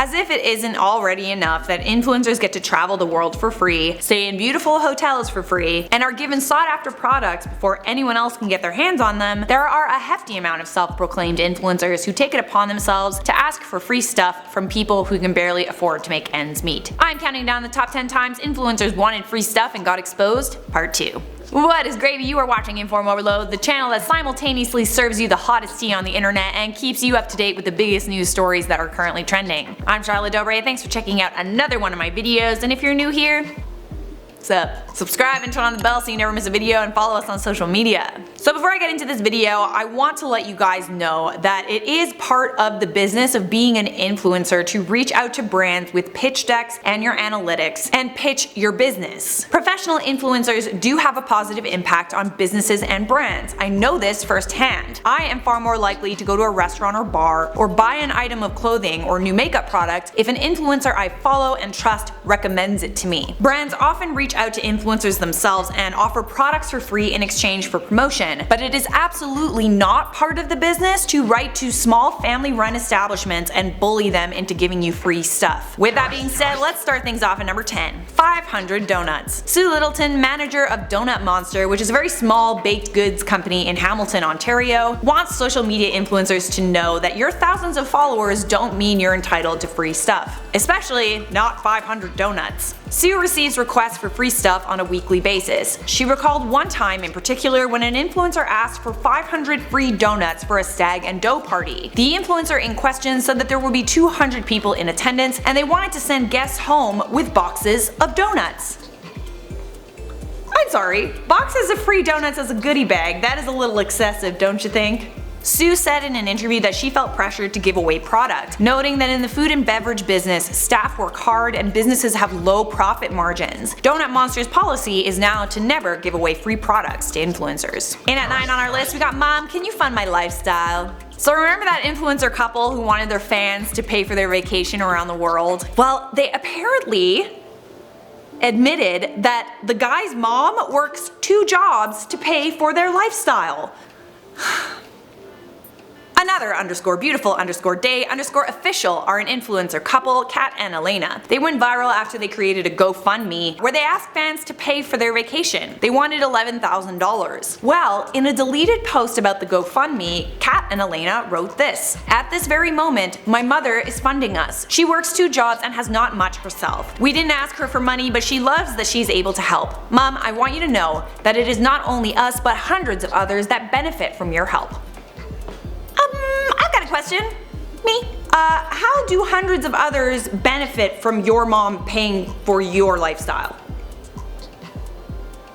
As if it isn't already enough that influencers get to travel the world for free, stay in beautiful hotels for free, and are given sought after products before anyone else can get their hands on them, there are a hefty amount of self-proclaimed influencers who take it upon themselves to ask for free stuff from people who can barely afford to make ends meet. I'm counting down the top 10 times influencers wanted free stuff and got exposed, part 2. What is gravy? You are watching InformOverload, the channel that simultaneously serves you the hottest tea on the internet and keeps you up to date with the biggest news stories that are currently trending. I'm Charlotte Dobre, thanks for checking out another one of my videos, and if you're new here, what's up? Subscribe and turn on the bell so you never miss a video, and follow us on social media. So before I get into this video, I want to let you guys know that it is part of the business of being an influencer to reach out to brands with pitch decks and your analytics and pitch your business. Professional influencers do have a positive impact on businesses and brands. I know this firsthand. I am far more likely to go to a restaurant or bar or buy an item of clothing or new makeup product if an influencer I follow and trust recommends it to me. Brands often reach out to influencers themselves and offer products for free in exchange for promotion, but it is absolutely not part of the business to write to small family-run establishments and bully them into giving you free stuff. With that being said, let's start things off at number 10. 500 Donuts. Sue Littleton, manager of Donut Monster, which is a very small baked goods company in Hamilton, Ontario, wants social media influencers to know that your thousands of followers don't mean you're entitled to free stuff. Especially not 500 donuts. Sue receives requests for free stuff on a weekly basis. She recalled one time in particular when an influencer asked for 500 free donuts for a stag and dough party. The influencer in question said that there would be 200 people in attendance and they wanted to send guests home with boxes of donuts. I'm sorry, boxes of free donuts as a goodie bag, that is a little excessive, don't you think? Sue said in an interview that she felt pressured to give away product, noting that in the food and beverage business, staff work hard and businesses have low profit margins. Donut Monster's policy is now to never give away free products to influencers. And at 9 on our list, we got Mom, Can You Fund My Lifestyle? So remember that influencer couple who wanted their fans to pay for their vacation around the world? Well, they apparently admitted that the guy's mom works 2 jobs to pay for their lifestyle. Another _beautiful_day_official are an influencer couple, Kat and Elena. They went viral after they created a GoFundMe where they asked fans to pay for their vacation. They wanted $11,000. Well, in a deleted post about the GoFundMe, Kat and Elena wrote this: "At this very moment, my mother is funding us. She works 2 jobs and has not much herself. We didn't ask her for money, but she loves that she's able to help. Mom, I want you to know that it is not only us but hundreds of others that benefit from your help." I've got a question. Me? How do hundreds of others benefit from your mom paying for your lifestyle?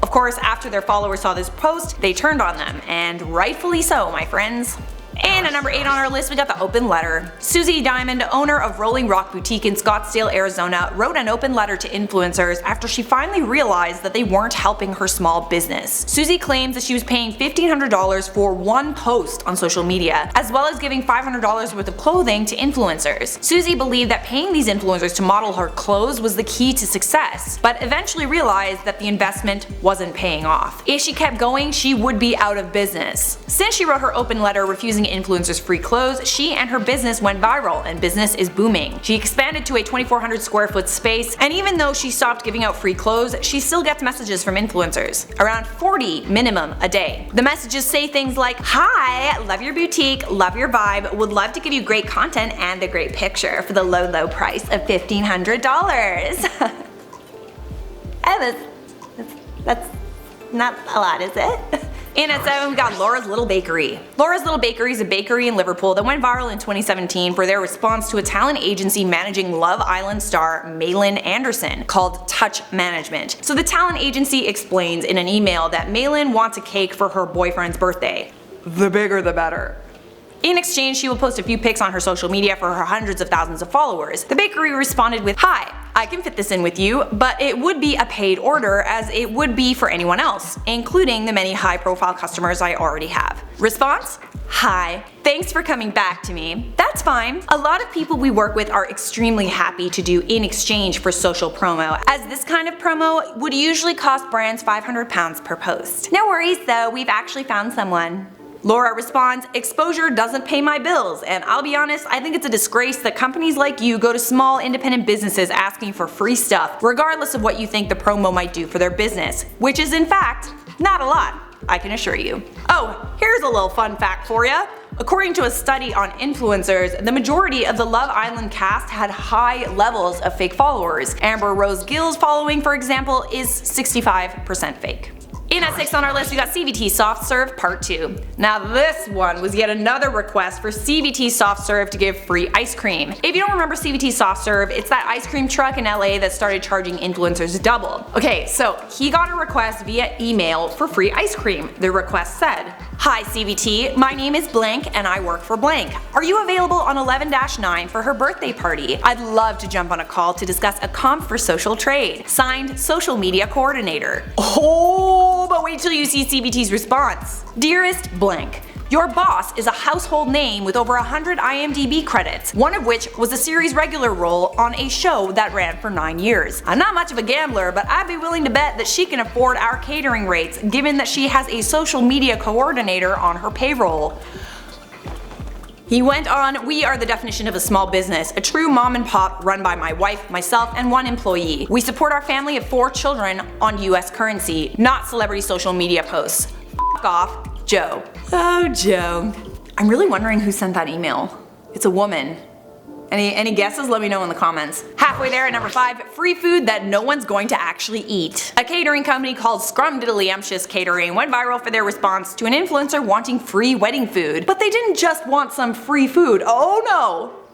Of course, after their followers saw this post, they turned on them, and rightfully so, my friends. And at number 8 on our list, we got the open letter. Susie Diamond, owner of Rolling Rock Boutique in Scottsdale, Arizona, wrote an open letter to influencers after she finally realized that they weren't helping her small business. Susie claims that she was paying $1,500 for one post on social media, as well as giving $500 worth of clothing to influencers. Susie believed that paying these influencers to model her clothes was the key to success, but eventually realized that the investment wasn't paying off. If she kept going, she would be out of business. Since she wrote her open letter refusing influencers free clothes, she and her business went viral and business is booming. She expanded to a 2,400 square foot space, and even though she stopped giving out free clothes, she still gets messages from influencers. Around 40 minimum a day. The messages say things like, "Hi, love your boutique, love your vibe, would love to give you great content and a great picture for the low price of $1,500. That's not a lot, is it? And at 7, we got Laura's Little Bakery. Laura's Little Bakery is a bakery in Liverpool that went viral in 2017 for their response to a talent agency managing Love Island star Malin Anderson called Touch Management. So the talent agency explains in an email that Malin wants a cake for her boyfriend's birthday. The bigger the better. In exchange, she will post a few pics on her social media for her hundreds of thousands of followers. The bakery responded with, "Hi, I can fit this in with you, but it would be a paid order as it would be for anyone else, including the many high-profile customers I already have." Response? "Hi, thanks for coming back to me. That's fine. A lot of people we work with are extremely happy to do in exchange for social promo, as this kind of promo would usually cost brands £500 per post. No worries though, we've actually found someone." Laura responds, exposure doesn't pay my bills, and I'll be honest, I think it's a disgrace that companies like you go to small independent businesses asking for free stuff, regardless of what you think the promo might do for their business, which is in fact, not a lot, I can assure you. Oh, here's a little fun fact for ya. According to a study on influencers, the majority of the Love Island cast had high levels of fake followers. Amber Rose Gill's following, for example, is 65% fake. In at 6 on our list, we got CVT Soft Serve Part 2. Now this one was yet another request for CVT Soft Serve to give free ice cream. If you don't remember CVT Soft Serve, it's that ice cream truck in LA that started charging influencers double. Okay, so he got a request via email for free ice cream. The request said, "Hi CVT, my name is blank and I work for blank. Are you available on 11-9 for her birthday party? I'd love to jump on a call to discuss a comp for social trade. Signed, Social Media Coordinator." Oh, but wait till you see CVT's response. "Dearest blank, your boss is a household name with over 100 IMDb credits, one of which was a series regular role on a show that ran for 9 years. I'm not much of a gambler, but I'd be willing to bet that she can afford our catering rates given that she has a social media coordinator on her payroll." He went on, "We are the definition of a small business, a true mom and pop run by my wife, myself, and 1 employee. We support our family of 4 children on US currency, not celebrity social media posts. F off, Joe." Oh, Joe. I'm really wondering who sent that email. It's a woman. Any guesses? Let me know in the comments. Halfway there at number 5, free food that no one's going to actually eat. A catering company called Scrumdiddlyumptious Catering went viral for their response to an influencer wanting free wedding food. But they didn't just want some free food. Oh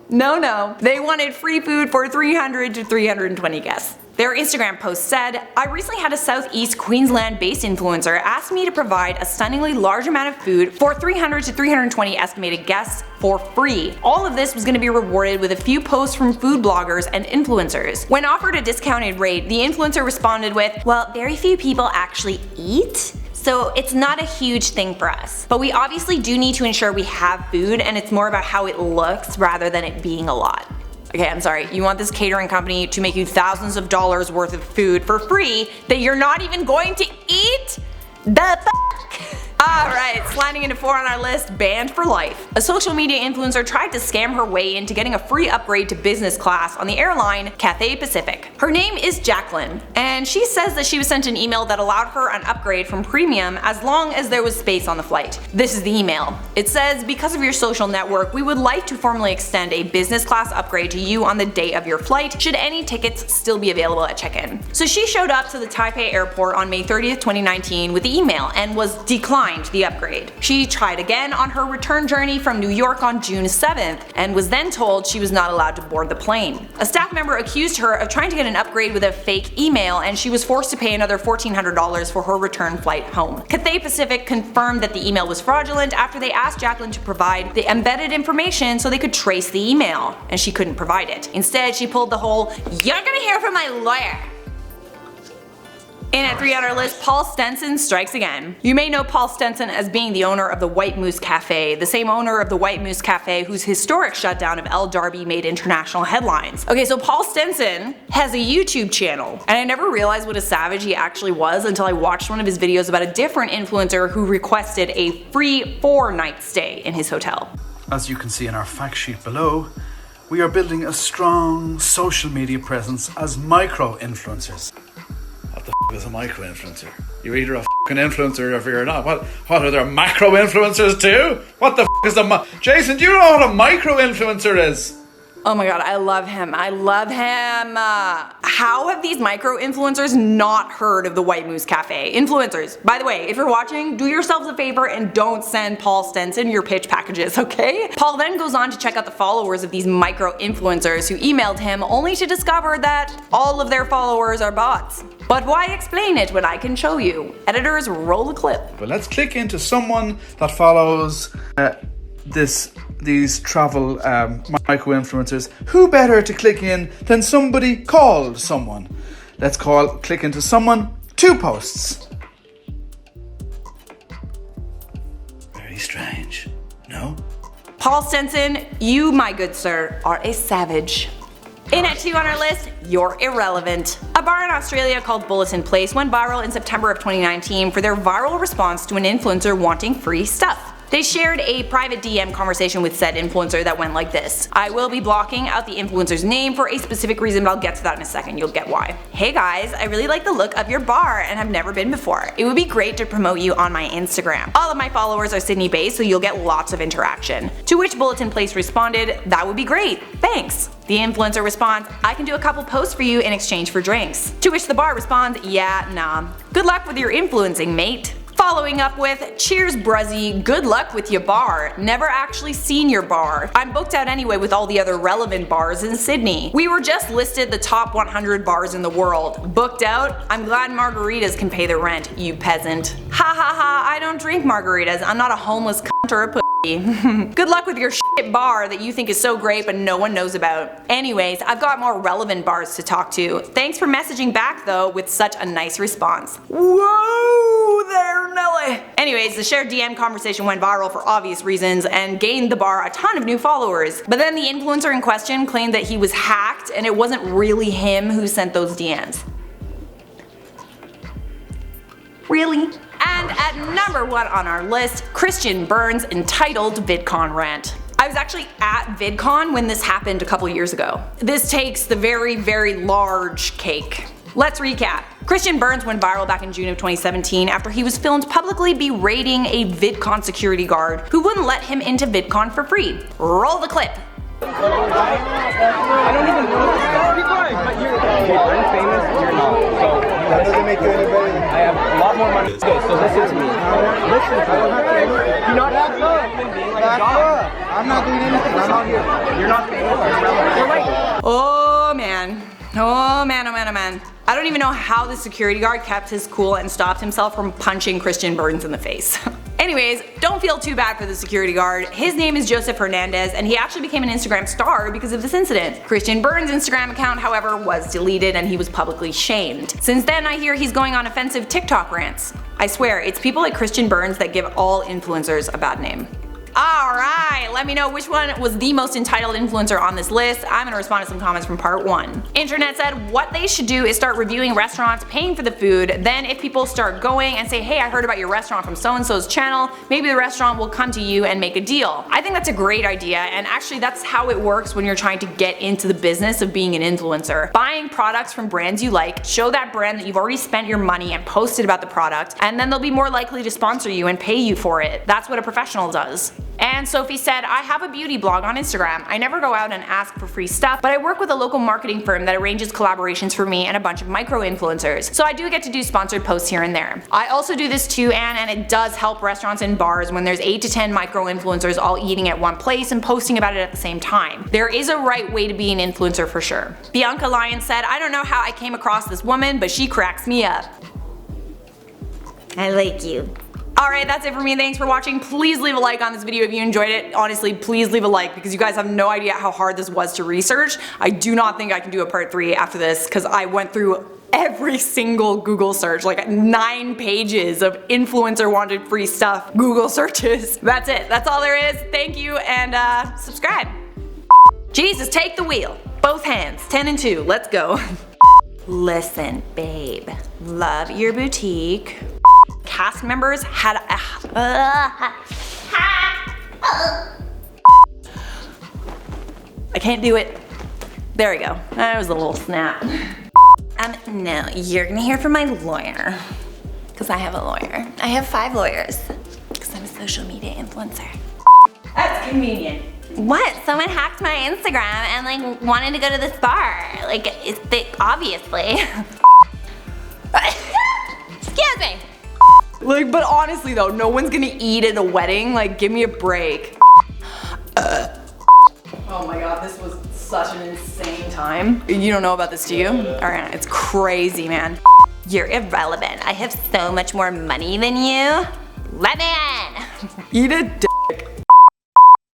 no! No. They wanted free food for 300 to 320 guests. Their Instagram post said, "I recently had a Southeast Queensland-based influencer ask me to provide a stunningly large amount of food for 300 to 320 estimated guests for free. All of this was going to be rewarded with a few posts from food bloggers and influencers." When offered a discounted rate, the influencer responded with, "Well, very few people actually eat, so it's not a huge thing for us. But we obviously do need to ensure we have food, and it's more about how it looks rather than it being a lot." Okay, I'm sorry, you want this catering company to make you thousands of dollars worth of food for free that you're not even going to eat? The f***? Alright, sliding into 4 on our list, banned for life. A social media influencer tried to scam her way into getting a free upgrade to business class on the airline Cathay Pacific. Her name is Jacqueline, and she says that she was sent an email that allowed her an upgrade from premium as long as there was space on the flight. This is the email. It says, "Because of your social network, we would like to formally extend a business class upgrade to you on the day of your flight, should any tickets still be available at check-in." So she showed up to the Taipei airport on May 30th, 2019 with the email and was declined the upgrade. She tried again on her return journey from New York on June 7th and was then told she was not allowed to board the plane. A staff member accused her of trying to get an upgrade with a fake email, and she was forced to pay another $1,400 for her return flight home. Cathay Pacific confirmed that the email was fraudulent after they asked Jacqueline to provide the embedded information so they could trace the email, and she couldn't provide it. Instead, she pulled the whole "you're gonna hear from my lawyer." In at 3 on our list, Paul Stenson strikes again. You may know Paul Stenson as being the owner of the White Moose Cafe, the same owner of the White Moose Cafe whose historic shutdown of El Darby made international headlines. Okay, so Paul Stenson has a YouTube channel, and I never realized what a savage he actually was until I watched one of his videos about a different influencer who requested a free 4-night stay in his hotel. As you can see in our fact sheet below, we are building a strong social media presence as micro-influencers. What the f*** is a micro-influencer? You're either a f***ing influencer or if you're not. What are there macro-influencers too? What the f*** is a Jason, do you know what a micro-influencer is? Oh my god, I love him. I love him. How have these micro-influencers not heard of the White Moose Cafe? Influencers, by the way, if you're watching, do yourselves a favor and don't send Paul Stenson your pitch packages, okay? Paul then goes on to check out the followers of these micro-influencers who emailed him only to discover that all of their followers are bots. But why explain it when I can show you? Editors, roll the clip. But let's click into someone that follows these travel micro-influencers. Who better to click in than somebody called someone? Let's click into someone, 2 posts. Very strange, no? Paul Stenson, you, my good sir, are a savage. In at 2 on our list, you're irrelevant. A bar in Australia called Bulletin Place went viral in September of 2019 for their viral response to an influencer wanting free stuff. They shared a private DM conversation with said influencer that went like this. I will be blocking out the influencer's name for a specific reason, but I'll get to that in a second, you'll get why. Hey guys, I really like the look of your bar and have never been before. It would be great to promote you on my Instagram. All of my followers are Sydney based, so you'll get lots of interaction. To which Bulletin Place responded, that would be great, thanks. The influencer responds, I can do a couple posts for you in exchange for drinks. To which the bar responds, yeah, nah. Good luck with your influencing, mate. Following up with, cheers bruzzy, good luck with your bar. Never actually seen your bar. I'm booked out anyway with all the other relevant bars in Sydney. We were just listed the top 100 bars in the world. Booked out? I'm glad margaritas can pay the rent, you peasant. Ha ha ha, I don't drink margaritas. I'm not a homeless cunt or a pussy. Good luck with your shit bar that you think is so great but no one knows about. Anyways, I've got more relevant bars to talk to. Thanks for messaging back though with such a nice response. Whoa there, Nelly. Anyways, the shared DM conversation went viral for obvious reasons and gained the bar a ton of new followers. But then the influencer in question claimed that he was hacked and it wasn't really him who sent those DMs. Really? And at number 1 on our list, Christian Burns' entitled VidCon rant. I was actually at VidCon when this happened a couple years ago. This takes the very, very large cake. Let's recap. Christian Burns went viral back in June of 2017 after he was filmed publicly berating a VidCon security guard who wouldn't let him into VidCon for free. Roll the clip. I don't even know this guy. Be quiet, but you're famous, you're not. So that doesn't make you any better. I have a lot more money. Okay, so listen to me. Listen to me. You're not human being like a dog. I'm not doing anything. I'm out here. You're not famous. You're relevant. You're like. Oh man. Oh man, oh man, oh man. I don't even know how the security guard kept his cool and stopped himself from punching Christian Burns in the face. Anyways, don't feel too bad for the security guard. His name is Joseph Hernandez and he actually became an Instagram star because of this incident. Christian Burns' Instagram account, however, was deleted and he was publicly shamed. Since then, I hear he's going on offensive TikTok rants. I swear, it's people like Christian Burns that give all influencers a bad name. Alright, let me know which one was the most entitled influencer on this list. I'm gonna respond to some comments from part 1. Internet said what they should do is start reviewing restaurants, paying for the food, then if people start going and say, hey, I heard about your restaurant from so and so's channel, maybe the restaurant will come to you and make a deal. I think that's a great idea, and actually that's how it works when you're trying to get into the business of being an influencer. Buying products from brands you like, show that brand that you've already spent your money and posted about the product, and then they'll be more likely to sponsor you and pay you for it. That's what a professional does. And Sophie said, I have a beauty blog on Instagram. I never go out and ask for free stuff, but I work with a local marketing firm that arranges collaborations for me and a bunch of micro influencers. So I do get to do sponsored posts here and there. I also do this too, Anne, and it does help restaurants and bars when there's 8 to 10 micro influencers all eating at one place and posting about it at the same time. There is a right way to be an influencer for sure. Bianca Lyon said, I don't know how I came across this woman, but she cracks me up. I like you. Alright, that's it for me. Thanks for watching. Please leave a like on this video if you enjoyed it. Honestly, please leave a like because you guys have no idea how hard this was to research. I do not think I can do a part 3 after this because I went through every single Google search, like 9 pages of influencer wanted free stuff Google searches. That's it. That's all there is. Thank you and subscribe. Jesus, take the wheel. Both hands. 10 and 2. Let's go. Listen, babe. Love your boutique. Cast members had I can't do it. There we go. That was a little snap. No, you're gonna hear from my lawyer. Because I have a lawyer. I have 5 lawyers. Because I'm a social media influencer. That's convenient. What? Someone hacked my Instagram and like wanted to go to this bar. Like, obviously. Excuse me. Like, but honestly though, no one's gonna eat at a wedding. Like, give me a break. Oh my god, this was such an insane time. You don't know about this, do you? Alright, it's crazy, man. You're irrelevant. I have so much more money than you. Let me in. Eat a